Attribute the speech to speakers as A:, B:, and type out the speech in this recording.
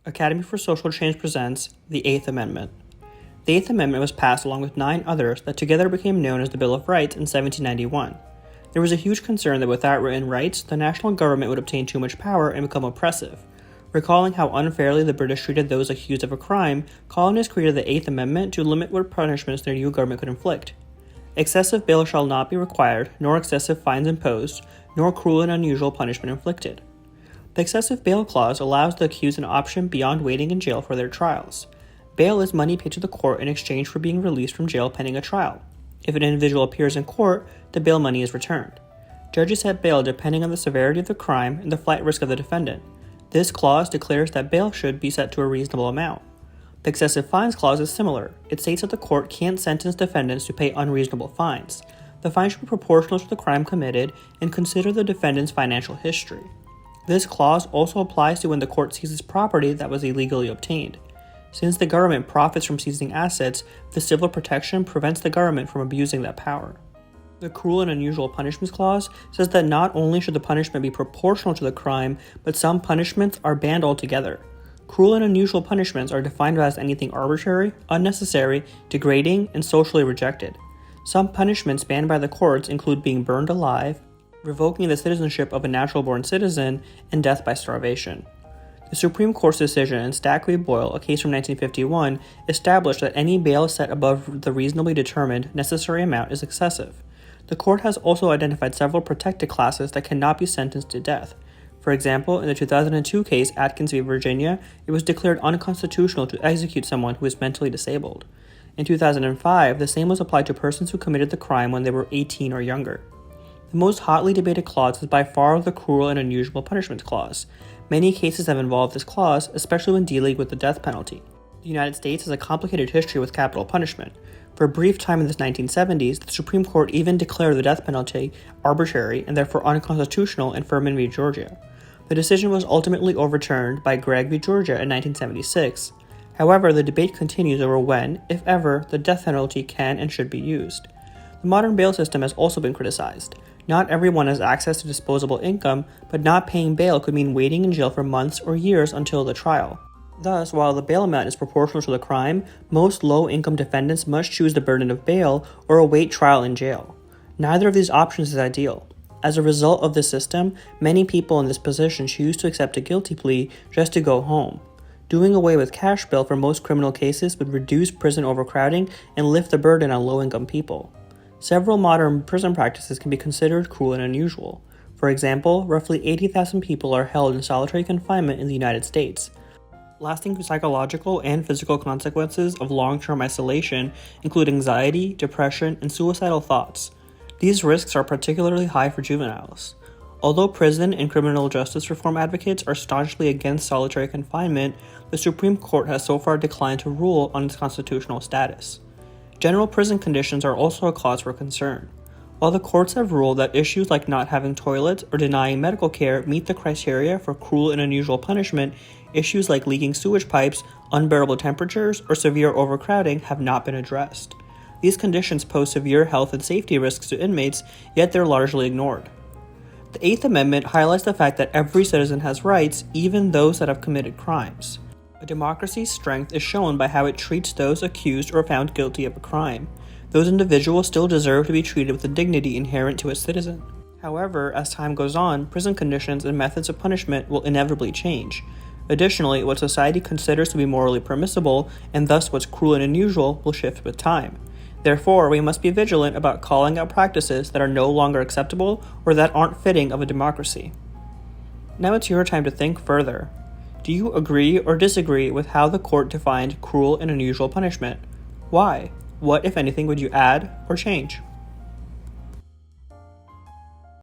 A: Academy for Social Change presents the Eighth Amendment. The Eighth Amendment was passed along with 9 others that together became known as the Bill of Rights in 1791. There was a huge concern that without written rights, the national government would obtain too much power and become oppressive. Recalling how unfairly the British treated those accused of a crime, colonists created the Eighth Amendment to limit what punishments their new government could inflict. Excessive bail shall not be required, nor excessive fines imposed, nor cruel and unusual punishment inflicted. The excessive bail clause allows the accused an option beyond waiting in jail for their trials. Bail is money paid to the court in exchange for being released from jail pending a trial. If an individual appears in court, the bail money is returned. Judges set bail depending on the severity of the crime and the flight risk of the defendant. This clause declares that bail should be set to a reasonable amount. The excessive fines clause is similar. It states that the court can't sentence defendants to pay unreasonable fines. The fine should be proportional to the crime committed and consider the defendant's financial history. This clause also applies to when the court seizes property that was illegally obtained. Since the government profits from seizing assets, the civil protection prevents the government from abusing that power. The Cruel and Unusual Punishments Clause says that not only should the punishment be proportional to the crime, but some punishments are banned altogether. Cruel and unusual punishments are defined as anything arbitrary, unnecessary, degrading, and socially rejected. Some punishments banned by the courts include being burned alive, revoking the citizenship of a natural-born citizen, and death by starvation. The Supreme Court's decision in Stack v. Boyle, a case from 1951, established that any bail set above the reasonably determined necessary amount is excessive. The court has also identified several protected classes that cannot be sentenced to death. For example, in the 2002 case Atkins v. Virginia, it was declared unconstitutional to execute someone who is mentally disabled. In 2005, the same was applied to persons who committed the crime when they were 18 or younger. The most hotly debated clause is by far the Cruel and Unusual Punishments Clause. Many cases have involved this clause, especially when dealing with the death penalty. The United States has a complicated history with capital punishment. For a brief time in the 1970s, the Supreme Court even declared the death penalty arbitrary and therefore unconstitutional in Furman v. Georgia. The decision was ultimately overturned by Gregg v. Georgia in 1976. However, the debate continues over when, if ever, the death penalty can and should be used. The modern bail system has also been criticized. Not everyone has access to disposable income, but not paying bail could mean waiting in jail for months or years until the trial. Thus, while the bail amount is proportional to the crime, most low-income defendants must choose the burden of bail or await trial in jail. Neither of these options is ideal. As a result of this system, many people in this position choose to accept a guilty plea just to go home. Doing away with cash bail for most criminal cases would reduce prison overcrowding and lift the burden on low-income people. Several modern prison practices can be considered cruel and unusual. For example, roughly 80,000 people are held in solitary confinement in the United States. Lasting psychological and physical consequences of long-term isolation include anxiety, depression, and suicidal thoughts. These risks are particularly high for juveniles. Although prison and criminal justice reform advocates are staunchly against solitary confinement, the Supreme Court has so far declined to rule on its constitutional status. General prison conditions are also a cause for concern. While the courts have ruled that issues like not having toilets or denying medical care meet the criteria for cruel and unusual punishment, issues like leaking sewage pipes, unbearable temperatures, or severe overcrowding have not been addressed. These conditions pose severe health and safety risks to inmates, yet they're largely ignored. The Eighth Amendment highlights the fact that every citizen has rights, even those that have committed crimes. A democracy's strength is shown by how it treats those accused or found guilty of a crime. Those individuals still deserve to be treated with the dignity inherent to a citizen. However, as time goes on, prison conditions and methods of punishment will inevitably change. Additionally, what society considers to be morally permissible, and thus what's cruel and unusual, will shift with time. Therefore, we must be vigilant about calling out practices that are no longer acceptable or that aren't fitting of a democracy. Now it's your time to think further. Do you agree or disagree with how the court defined cruel and unusual punishment? Why? What, if anything, would you add or change?